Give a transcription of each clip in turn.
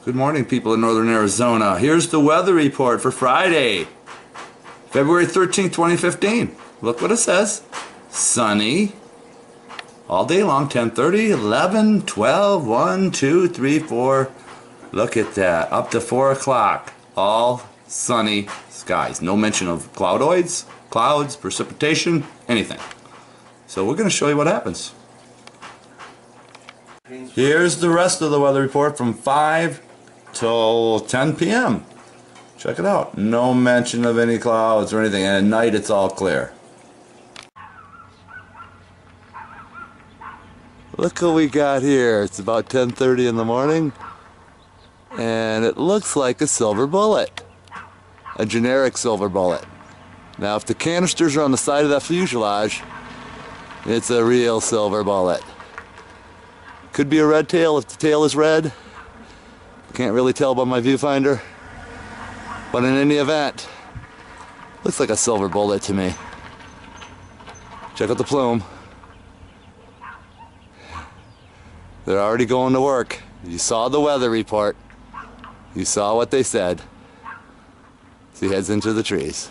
Good morning, people in northern Arizona. Here's the weather report for Friday, February 13th, 2015. Look what it says. Sunny all day long, 10:30, 11, 12, 1, 2, 3, 4. Look at that, up to 4 o'clock. All sunny skies. No mention of cloudoids, clouds, precipitation, anything. So we're going to show you what happens. Here's the rest of the weather report from 5 till 10 p.m. Check it out. No mention of any clouds or anything, and at night it's all clear. Look what we got here. It's about 10:30 in the morning, and it looks like a silver bullet. A generic silver bullet. Now if the canisters are on the side of that fuselage, it's a real silver bullet. Could be a red tail if the tail is red. Can't really tell by my viewfinder. But in any event, looks like a silver bullet to me. Check out the plume. They're already going to work. You saw the weather report. You saw what they said. So he heads into the trees.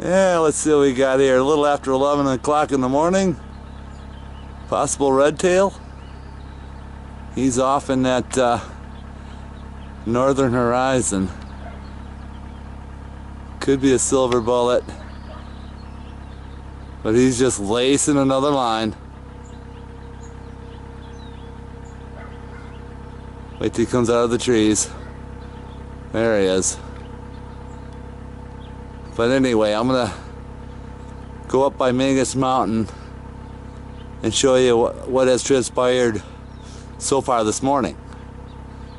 Yeah, let's see what we got here. A little after 11 o'clock in the morning. Possible red tail. He's off in that northern horizon. Could be a silver bullet, but he's just lacing another line. Wait till he comes out of the trees. There he is. But anyway, I'm gonna go up by Mingus Mountain and show you what has transpired so far this morning.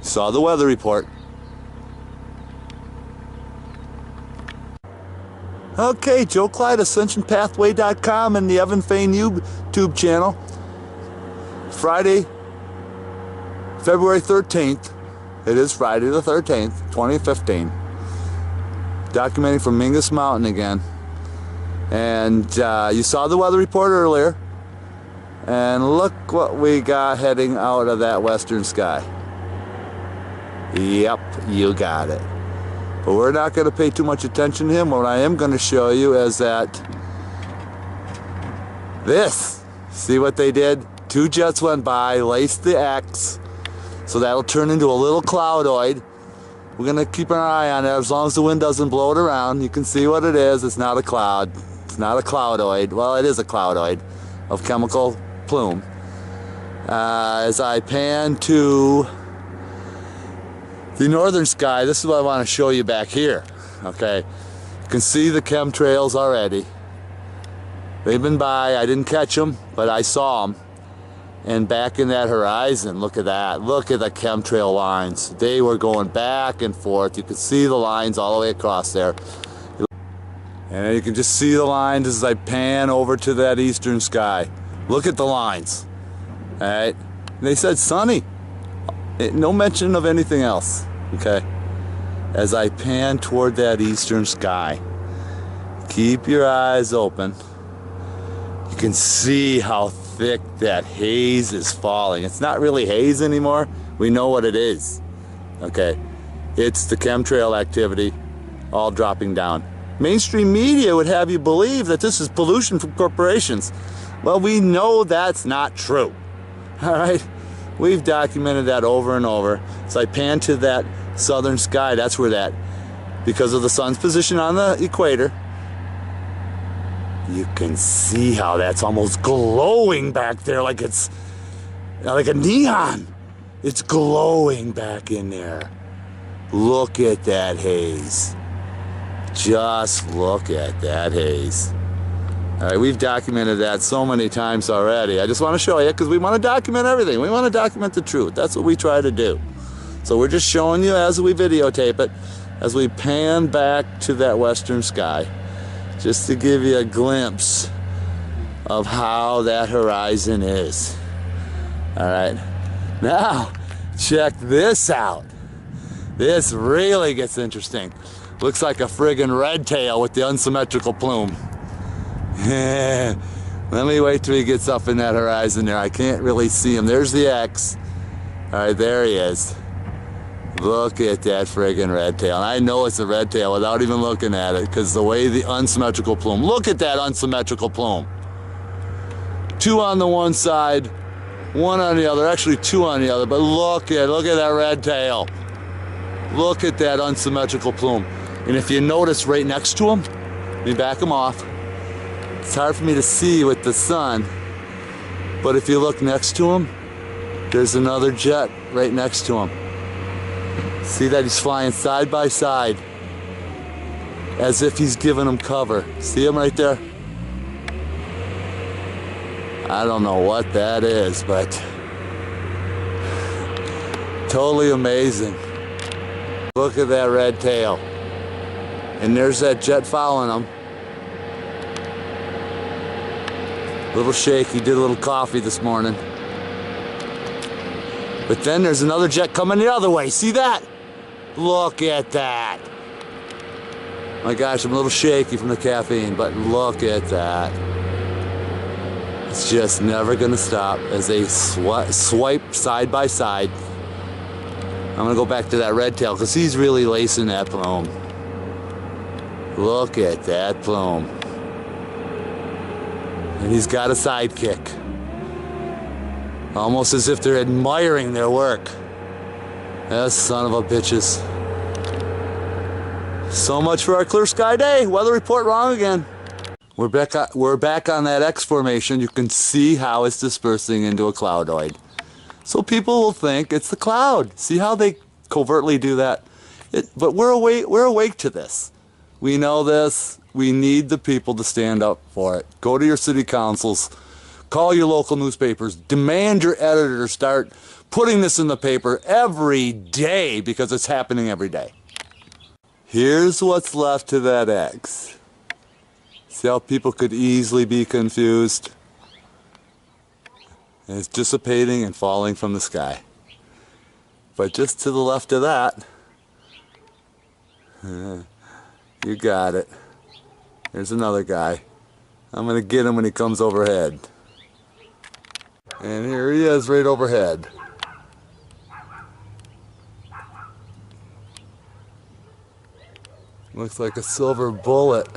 Saw the weather report. Okay, Joe Clyde, AscensionPathway.com and the Evan Fain YouTube channel. Friday, February 13th. It is Friday the 13th, 2015. Documenting from Mingus Mountain again. And you saw the weather report earlier. And look what we got heading out of that western sky. Yep, you got it. But we're not going to pay too much attention to him. What I am going to show you is that this. See what they did? Two jets went by, laced the X. So that'll turn into a little cloudoid. We're going to keep an eye on it as long as the wind doesn't blow it around. You can see what it is. It's not a cloud. It's not a cloudoid. Well, it is a cloudoid of chemical plume. As I pan to the northern sky, this is what I want to show you back here. Okay, you can see the chemtrails already. They've been by. I didn't catch them, but I saw them. And back in that horizon, look at that. Look at the chemtrail lines. They were going back and forth. You can see the lines all the way across there. And you can just see the lines as I pan over to that eastern sky. Look at the lines. All right. They said sunny. No mention of anything else. Okay. As I pan toward that eastern sky, keep your eyes open. You can see how thick that haze is falling. It's not really haze anymore. We know what it is. Okay. It's the chemtrail activity all dropping down. Mainstream media would have you believe that this is pollution from corporations. Well, we know that's not true. All right? We've documented that over and over. So I pan to that southern sky. That's where that, because of the sun's position on the equator, you can see how that's almost glowing back there like it's like a neon. It's glowing back in there. Look at that haze. Just look at that haze. All right, we've documented that so many times already. I just want to show you because we want to document everything. We want to document the truth. That's what we try to do. So we're just showing you as we videotape it, as we pan back to that western sky, just to give you a glimpse of how that horizon is. All right, now check this out. This really gets interesting. Looks like a friggin' red tail with the unsymmetrical plume. Let me wait till he gets up in that horizon there. I can't really see him. There's the X. Alright, there he is. Look at that friggin' red tail. And I know it's a red tail without even looking at it, because the way the unsymmetrical plume. Look at that unsymmetrical plume. 2 on the one side, 1 on the other. Actually 2 on the other, but look at that red tail. Look at that unsymmetrical plume. And if you notice right next to him, let me back him off. It's hard for me to see with the sun, but if you look next to him, there's another jet right next to him. See that? He's flying side by side as if he's giving him cover. See him right there? I don't know what that is, but totally amazing. Look at that red tail. And there's that jet following him. Little shaky, did a little coffee this morning. But then there's another jet coming the other way. See that? Look at that. My gosh, I'm a little shaky from the caffeine, but look at that. It's just never gonna stop as they swipe side by side. I'm gonna go back to that red tail because he's really lacing that plume. Look at that plume. And he's got a sidekick. Almost as if they're admiring their work. Yes, son of a bitches. So much for our clear sky day. Weather report wrong again. We're back on that X formation. You can see how it's dispersing into a cloudoid. So people will think it's the cloud. See how they covertly do that? But we're awake to this. We know this. We need the people to stand up for it. Go to your city councils. Call your local newspapers. Demand your editors start putting this in the paper every day because it's happening every day. Here's what's left to that X. See how people could easily be confused? And it's dissipating and falling from the sky. But just to the left of that, you got it. There's another guy. I'm gonna get him when he comes overhead. And here he is right overhead. Looks like a silver bullet.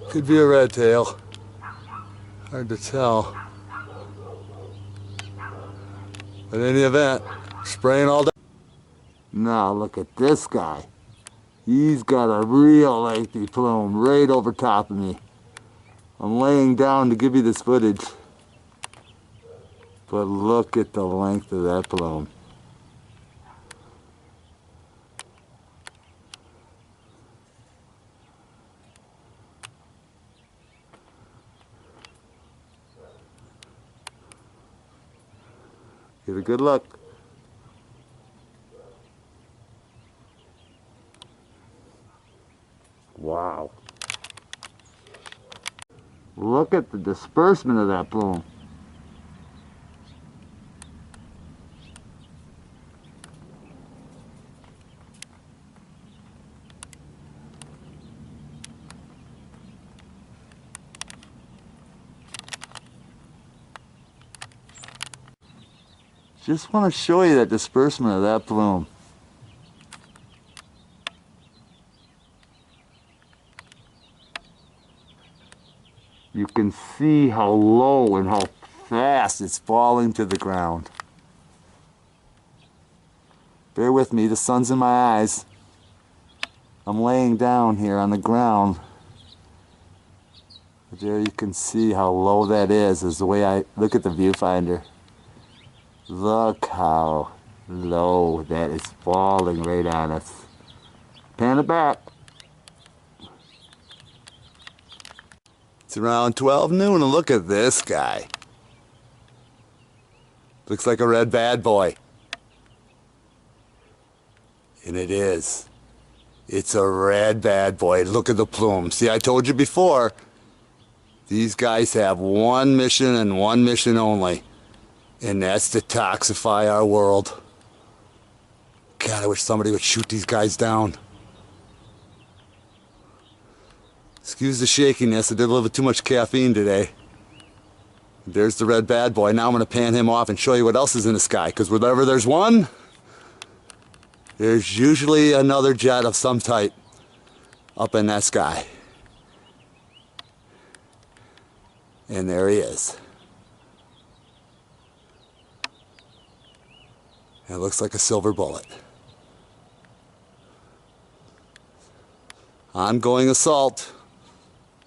Could be a red tail. Hard to tell. But in any event, spraying all day. Now look at this guy. He's got a real lengthy plume right over top of me. I'm laying down to give you this footage. But look at the length of that plume. Get a good look. Wow. Look at the disbursement of that plume. Just want to show you that disbursement of that plume. You can see how low and how fast it's falling to the ground. Bear with me, the sun's in my eyes. I'm laying down here on the ground. But there you can see how low that is the way I look at the viewfinder. Look how low that is falling right on us. Pan it back. It's around 12 noon and look at this guy. Looks like a red bad boy. And it is. It's a red bad boy. Look at the plume. See, I told you before, these guys have one mission and one mission only. And that's to toxify our world. God, I wish somebody would shoot these guys down. Excuse the shakiness, I did a little bit too much caffeine today. There's the red bad boy. Now I'm going to pan him off and show you what else is in the sky, because wherever there's one, there's usually another jet of some type up in that sky. And there he is. It looks like a silver bullet. Ongoing assault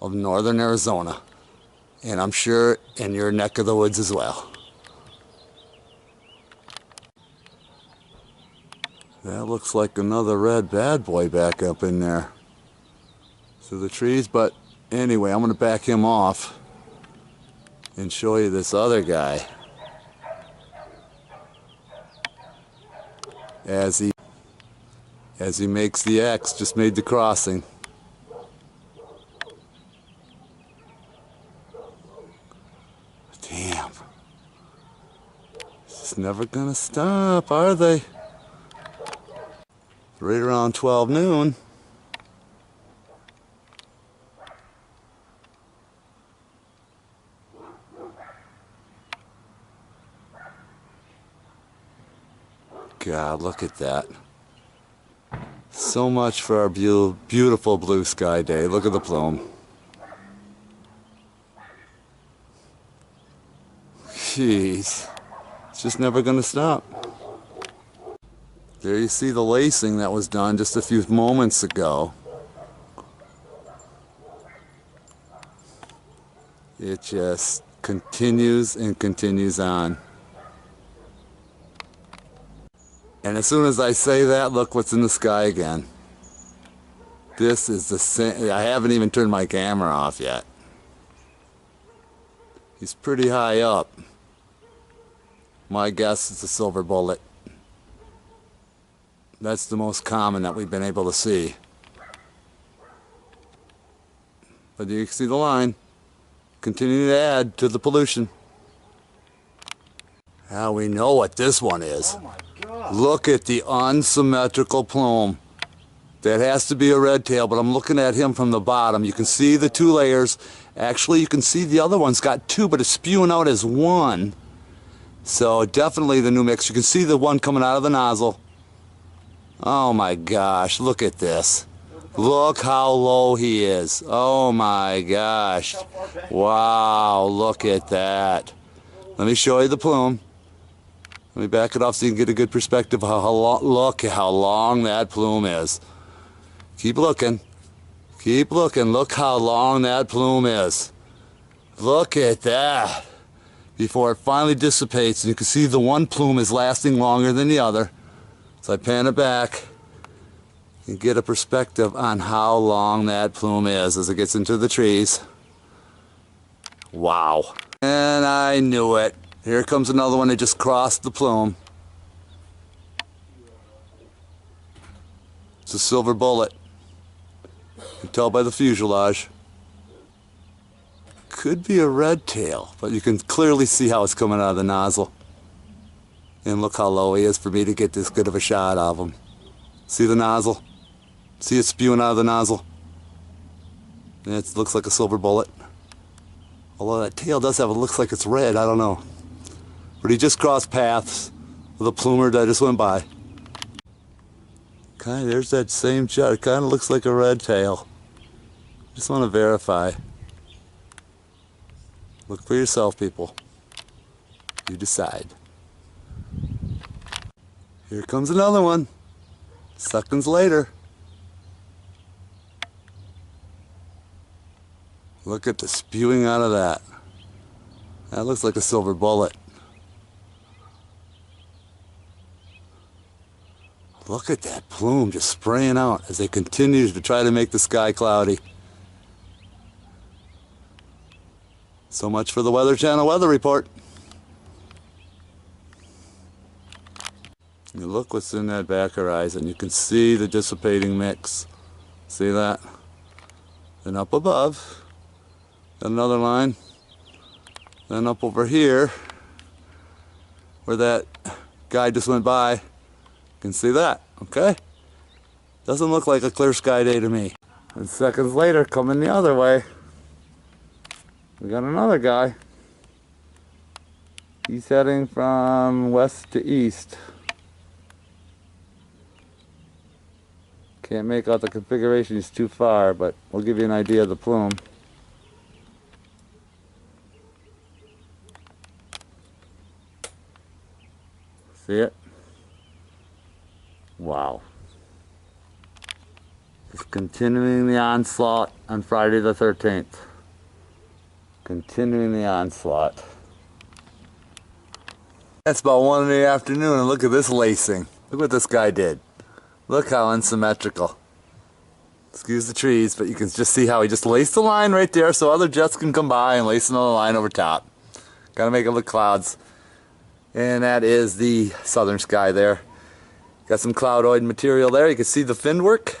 of northern Arizona. And I'm sure in your neck of the woods as well. That looks like another red bad boy back up in there through the trees, but anyway, I'm going to back him off and show you this other guy as he makes the X, just made the crossing. Damn. It's never gonna stop, are they? Right around 12 noon. God, look at that. So much for our beautiful blue sky day. Look at the plume. Jeez. It's just never going to stop. There you see the lacing that was done just a few moments ago. It just continues and continues on. And as soon as I say that, look what's in the sky again. This is the same. I haven't even turned my camera off yet. He's pretty high up. My guess is a silver bullet. That's the most common that we've been able to see. But you can see the line. Continue to add to the pollution. Now we know what this one is. Oh my God. Look at the unsymmetrical plume. That has to be a red tail, but I'm looking at him from the bottom. You can see the two layers. Actually, you can see the other one's got two, but it's spewing out as one. So definitely the new mix. You can see the one coming out of the nozzle. Oh my gosh, look at this. Look how low he is. Oh my gosh. Wow, look at that. Let me show you the plume. Let me back it off so you can get a good perspective of how long, look at how long that plume is. Keep looking. Keep looking. Look how long that plume is. Look at that. Before it finally dissipates, and you can see the one plume is lasting longer than the other. So I pan it back and get a perspective on how long that plume is as it gets into the trees. Wow. And I knew it. Here comes another one that just crossed the plume. It's a silver bullet. You can tell by the fuselage. Could be a red tail, but you can clearly see how it's coming out of the nozzle. And look how low he is for me to get this good of a shot of him. See the nozzle? See it spewing out of the nozzle? And it looks like a silver bullet. Although that tail does have, it looks like it's red, I don't know. But he just crossed paths with a plumer that just went by. Okay, there's that same jet. It kind of looks like a red tail. Just want to verify. Look for yourself, people. You decide. Here comes another one. Seconds later. Look at the spewing out of that. That looks like a silver bullet. Look at that plume just spraying out as they continue to try to make the sky cloudy. So much for the Weather Channel weather report. You look what's in that back horizon. You can see the dissipating mix. See that? Then up above, another line. Then up over here, where that guy just went by. You can see that, okay? Doesn't look like a clear sky day to me. And seconds later, coming the other way, we got another guy. He's heading from west to east. Can't make out the configuration, he's too far, but we'll give you an idea of the plume. See it? Wow. Just continuing the onslaught on Friday the 13th. Continuing the onslaught. That's about 1 in the afternoon, and look at this lacing. Look what this guy did. Look how unsymmetrical. Excuse the trees, but you can just see how he just laced the line right there so other jets can come by and lace another line over top. Gotta make it look clouds. And that is the southern sky there. Got some cloudoid material there. You can see the fin work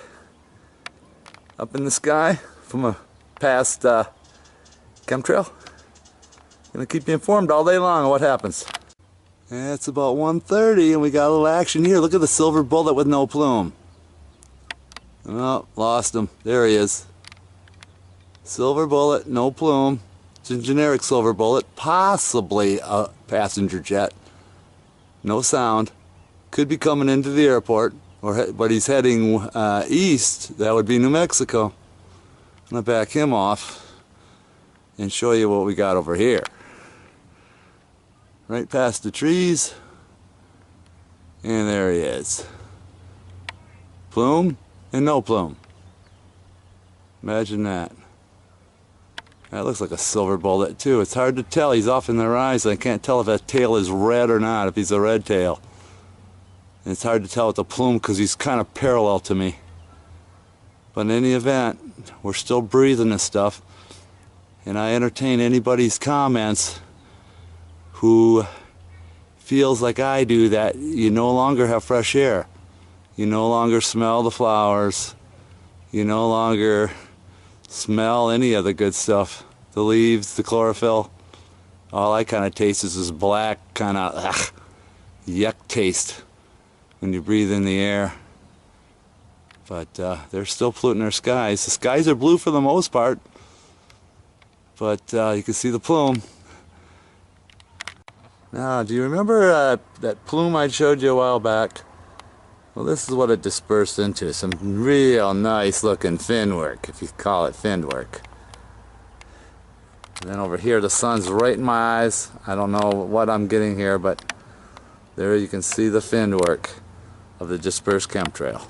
up in the sky from a past chemtrail. Gonna keep you informed all day long on what happens. And it's about 1:30 and we got a little action here. Look at the silver bullet with no plume. Oh, lost him. There he is. Silver bullet, no plume. It's a generic silver bullet, possibly a passenger jet. No sound. Could be coming into the airport, but he's heading east. That would be New Mexico. I'm going to back him off and show you what we got over here. Right past the trees, and there he is. Plume and no plume. Imagine that. That looks like a silver bullet too. It's hard to tell. He's off in the horizon. I can't tell if that tail is red or not, if he's a red tail. And it's hard to tell with the plume because he's kind of parallel to me. But in any event, we're still breathing this stuff. And I entertain anybody's comments who feels like I do that you no longer have fresh air. You no longer smell the flowers. You no longer smell any of the good stuff. The leaves, the chlorophyll. All I kind of taste is this black kind of yuck taste when you breathe in the air. But they're still polluting our skies. The skies are blue for the most part. But you can see the plume. Now, do you remember that plume I showed you a while back? Well, this is what it dispersed into. Some real nice looking fin work, if you call it fin work. And then over here, the sun's right in my eyes. I don't know what I'm getting here, but there you can see the fin work of the dispersed chemtrail.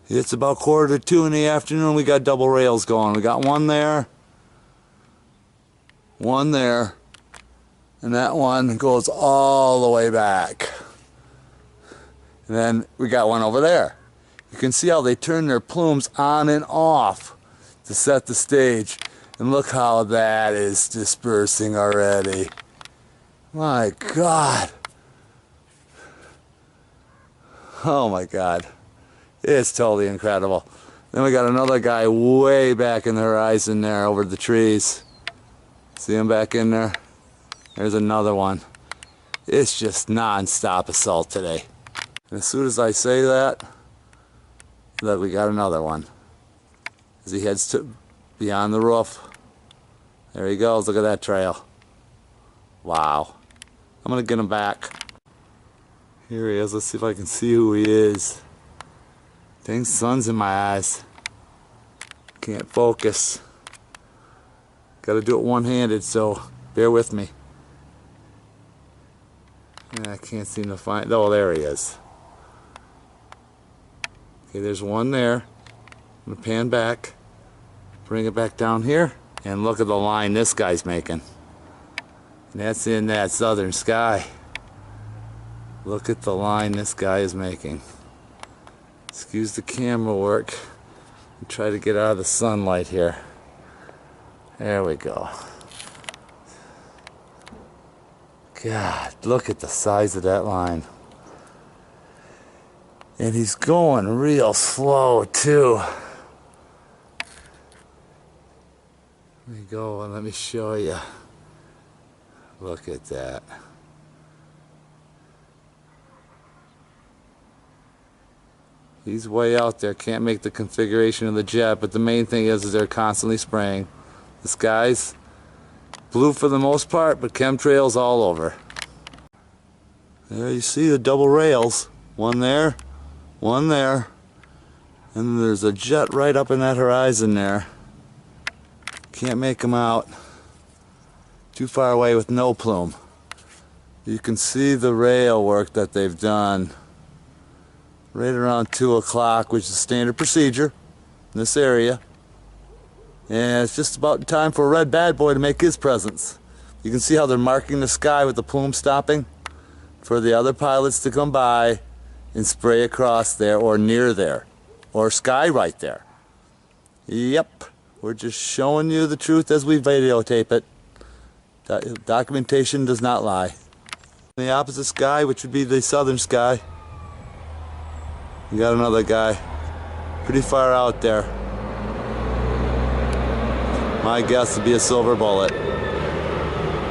It's about 1:45 in the afternoon. We got double rails going. We got one there, and that one goes all the way back. And then we got one over there. You can see how they turn their plumes on and off to set the stage. And look how that is dispersing already. My God. Oh my God. It's totally incredible. Then we got another guy way back in the horizon there over the trees. See him back in there? There's another one. It's just non-stop assault today. And as soon as I say that, look, we got another one. As he heads to beyond the roof. There he goes. Look at that trail. Wow. I'm going to get him back. Here he is. Let's see if I can see who he is. Dang, sun's in my eyes. Can't focus. Got to do it one-handed, so bear with me. Yeah, I can't seem to find... Oh, there he is. Okay, there's one there. I'm going to pan back. Bring it back down here. And look at the line this guy's making. And that's in that southern sky. Look at the line this guy is making. Excuse the camera work. And try to get out of the sunlight here. There we go. God, look at the size of that line. And he's going real slow too. Let me go and let me show you. Look at that. He's way out there, can't make the configuration of the jet, but the main thing is they're constantly spraying. The sky's Blue for the most part, but chemtrails all over. There you see the double rails. One there, one there. And there's a jet right up in that horizon there. Can't make them out. Too far away with no plume. You can see the rail work that they've done right around 2 o'clock, which is standard procedure in this area. And it's just about time for a red bad boy to make his presence. You can see how they're marking the sky with the plume stopping for the other pilots to come by and spray across there or near there or sky right there. Yep, we're just showing you the truth as we videotape it. Documentation does not lie. The opposite sky, which would be the southern sky, you got another guy pretty far out there. My guess would be a silver bullet.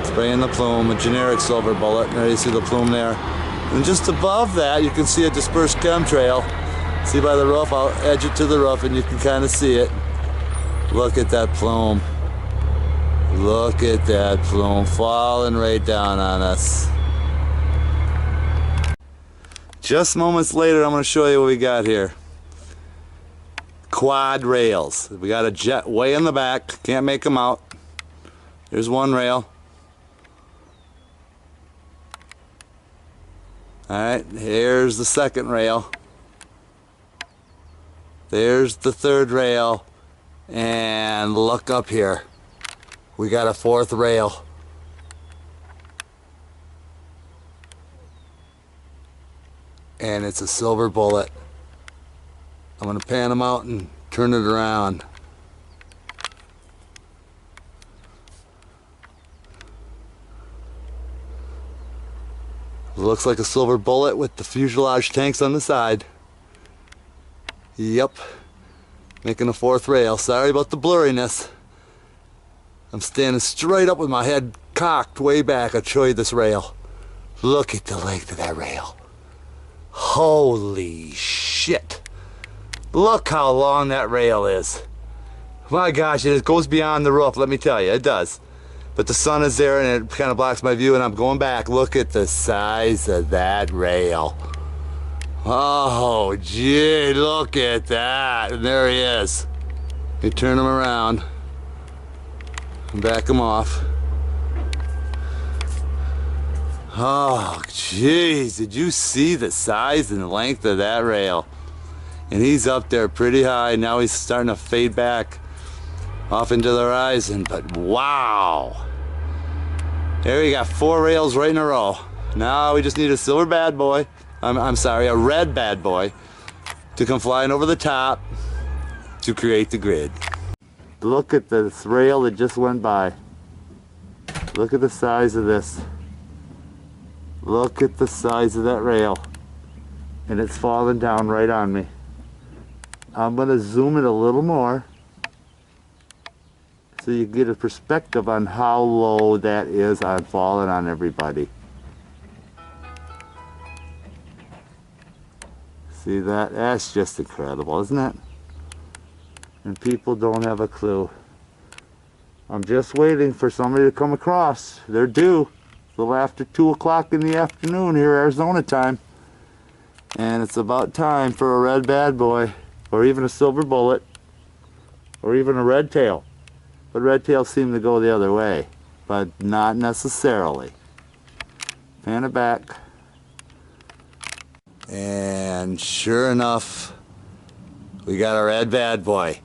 Spraying the plume, a generic silver bullet. There you see the plume there. And just above that you can see a dispersed chemtrail. See by the roof, I'll edge it to the roof and you can kind of see it. Look at that plume. Look at that plume falling right down on us. Just moments later, I'm going to show you what we got here. Quad rails. We got a jet way in the back. Can't make them out. There's one rail. Alright, here's the second rail. There's the third rail. And look up here. We got a fourth rail. And it's a silver bullet. I'm going to pan them out and turn it around. Looks like a silver bullet with the fuselage tanks on the side. Yep. Making a fourth rail. Sorry about the blurriness. I'm standing straight up with my head cocked way back. I'll show you this rail. Look at the length of that rail. Holy shit. Look how long that rail is. My gosh, it goes beyond the roof, let me tell you, it does. But the sun is there and it kind of blocks my view and I'm going back. Look at the size of that rail. Oh, gee, look at that. And there he is. You turn him around and back him off. Oh, jeez, did you see the size and length of that rail? And he's up there pretty high. Now he's starting to fade back off into the horizon, but wow. There we got 4 rails right in a row. Now we just need a silver bad boy. I'm sorry, a red bad boy to come flying over the top to create the grid. Look at this rail that just went by. Look at the size of this. Look at the size of that rail. And it's falling down right on me. I'm going to zoom it a little more so you get a perspective on how low that is on falling on everybody. See that? That's just incredible, isn't it? And people don't have a clue. I'm just waiting for somebody to come across. They're due. A little after 2 o'clock in the afternoon here, Arizona time. And it's about time for a red bad boy, or even a silver bullet, or even a red tail. But red tails seem to go the other way, but not necessarily. Pan it back. And sure enough, we got a red bad boy.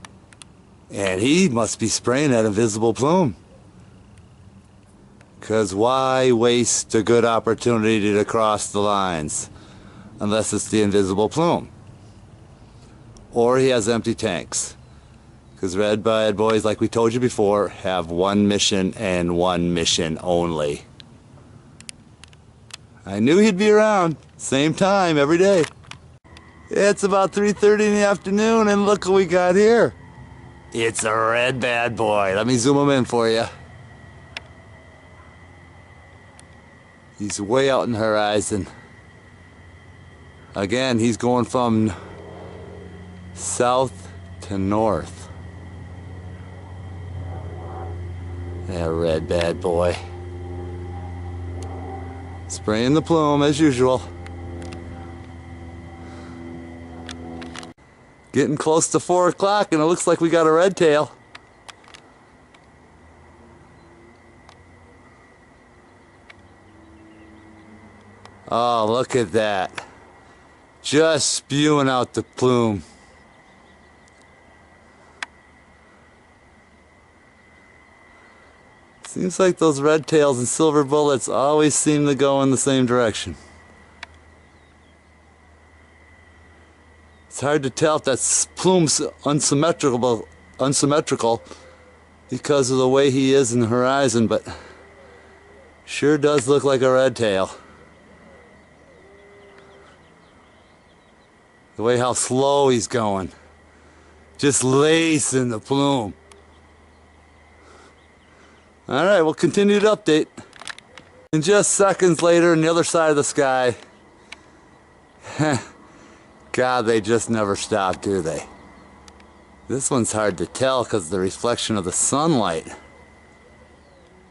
And he must be spraying that invisible plume. Because why waste a good opportunity to cross the lines unless it's the invisible plume? Or he has empty tanks. Because red bad boys, like we told you before, have one mission and one mission only. I knew he'd be around. Same time every day. It's about 3:30 in the afternoon and look what we got here. It's a red bad boy. Let me zoom him in for you. He's way out in the horizon. Again, he's going from south to north. That red that bad boy. Spraying the plume as usual. Getting close to 4 o'clock and it looks like we got a red tail. Oh, look at that. Just spewing out the plume. Seems like those red tails and silver bullets always seem to go in the same direction. It's hard to tell if that plume's unsymmetrical because of the way he is in the horizon, but sure does look like a red tail. The way how slow he's going. Just lacing the plume. Alright, we'll continue to update. And just seconds later on the other side of the sky. God, they just never stop, do they? This one's hard to tell because of the reflection of the sunlight.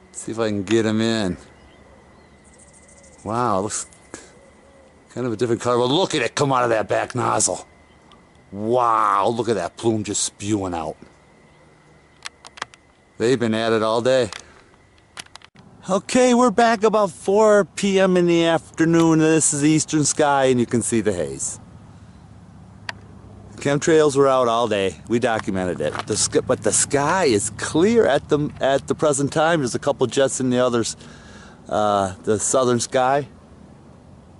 Let's see if I can get him in. Wow, looks kind of a different color. But look at it come out of that back nozzle. Wow, look at that plume just spewing out. They've been at it all day. Okay, we're back about 4 p.m. in the afternoon. This is the eastern sky and you can see the haze. Chemtrails were out all day. We documented it. But the sky is clear at the present time. There's a couple jets in the others, the southern sky.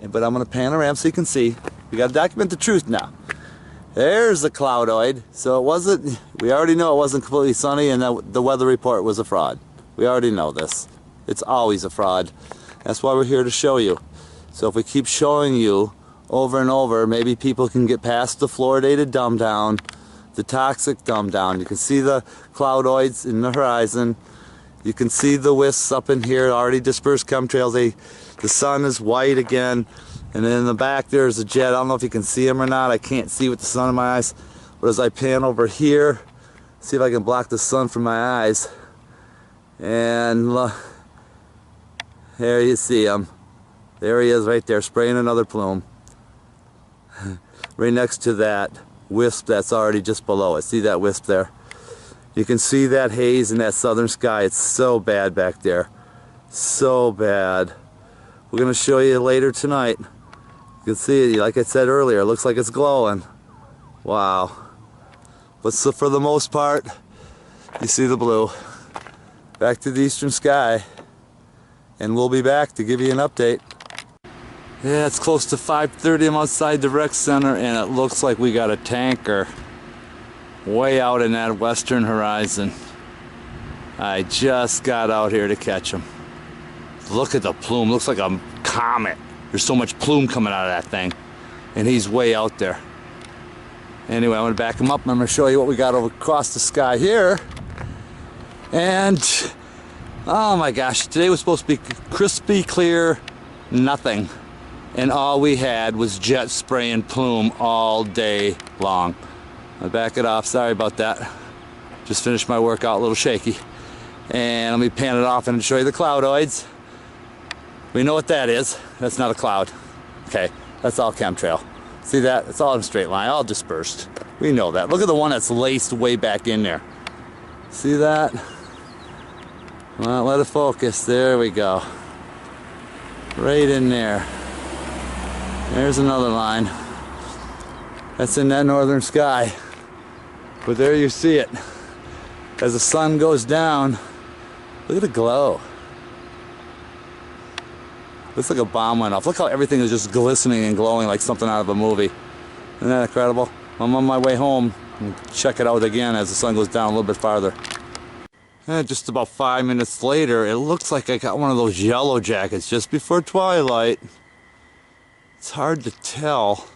But I'm going to pan around so you can see. We got to document the truth now. There's the cloudoid. So it wasn't. We already know it wasn't completely sunny, and the weather report was a fraud. We already know this. It's always a fraud. That's why we're here to show you. So if we keep showing you over and over, maybe people can get past the fluoridated dumb down, the toxic dumb down. You can see the cloudoids in the horizon. You can see the wisps up in here, already dispersed chemtrails. The sun is white again, and then in the back there's a jet. I don't know if you can see him or not. I can't see with the sun in my eyes. But as I pan over here, see if I can block the sun from my eyes. And there you see him. There he is right there, spraying another plume. Right next to that wisp that's already just below it. See that wisp there? You can see that haze in that southern sky. It's so bad back there. So bad. We're going to show you later tonight. You can see it, like I said earlier, it looks like it's glowing. Wow. But so for the most part, you see the blue. Back to the eastern sky. And we'll be back to give you an update. Yeah, it's close to 5:30. I'm outside the rec center and it looks like we got a tanker way out in that western horizon. I just got out here to catch him. Look at the plume, looks like a comet. There's so much plume coming out of that thing. And he's way out there. Anyway, I'm gonna back him up and I'm gonna show you what we got over across the sky here. And oh my gosh, today was supposed to be crispy clear, nothing. And all we had was jet spraying plume all day long. I'll back it off, sorry about that. Just finished my workout a little shaky. And let me pan it off and show you the cloudoids. We know what that is. That's not a cloud. Okay, that's all chemtrail. See that? It's all in a straight line, all dispersed. We know that. Look at the one that's laced way back in there. See that? Well, let it focus. There we go. Right in there. There's another line. That's in that northern sky. But there you see it. As the sun goes down, look at the glow. Looks like a bomb went off. Look how everything is just glistening and glowing like something out of a movie. Isn't that incredible? I'm on my way home and check it out again as the sun goes down a little bit farther. And just about 5 minutes later, it looks like I got one of those yellow jackets just before twilight. It's hard to tell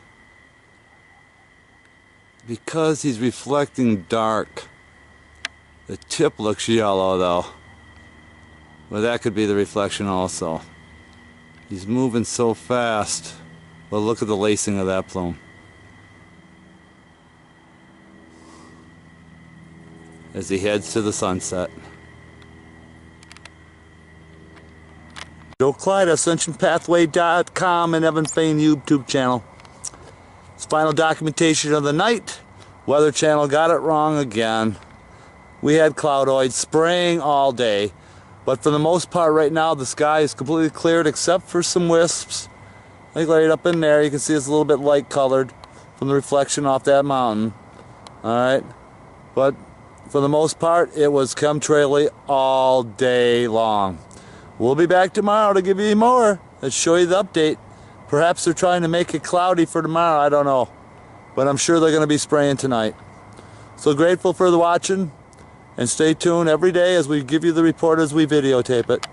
because he's reflecting dark. The tip looks yellow though. But that could be the reflection also. He's moving so fast. But look at the lacing of that plume. As he heads to the sunset. Joe Clyde, AscensionPathway.com and Evan Fain YouTube channel. It's final documentation of the night. Weather Channel got it wrong again. We had cloudoids spraying all day, but for the most part right now the sky is completely cleared except for some wisps. Like right up in there, you can see it's a little bit light colored from the reflection off that mountain. Alright, but for the most part it was chemtraily all day long. We'll be back tomorrow to give you more. Let's show you the update. Perhaps they're trying to make it cloudy for tomorrow, I don't know. But I'm sure they're going to be spraying tonight. So grateful for the watching, and stay tuned every day as we give you the report as we videotape it.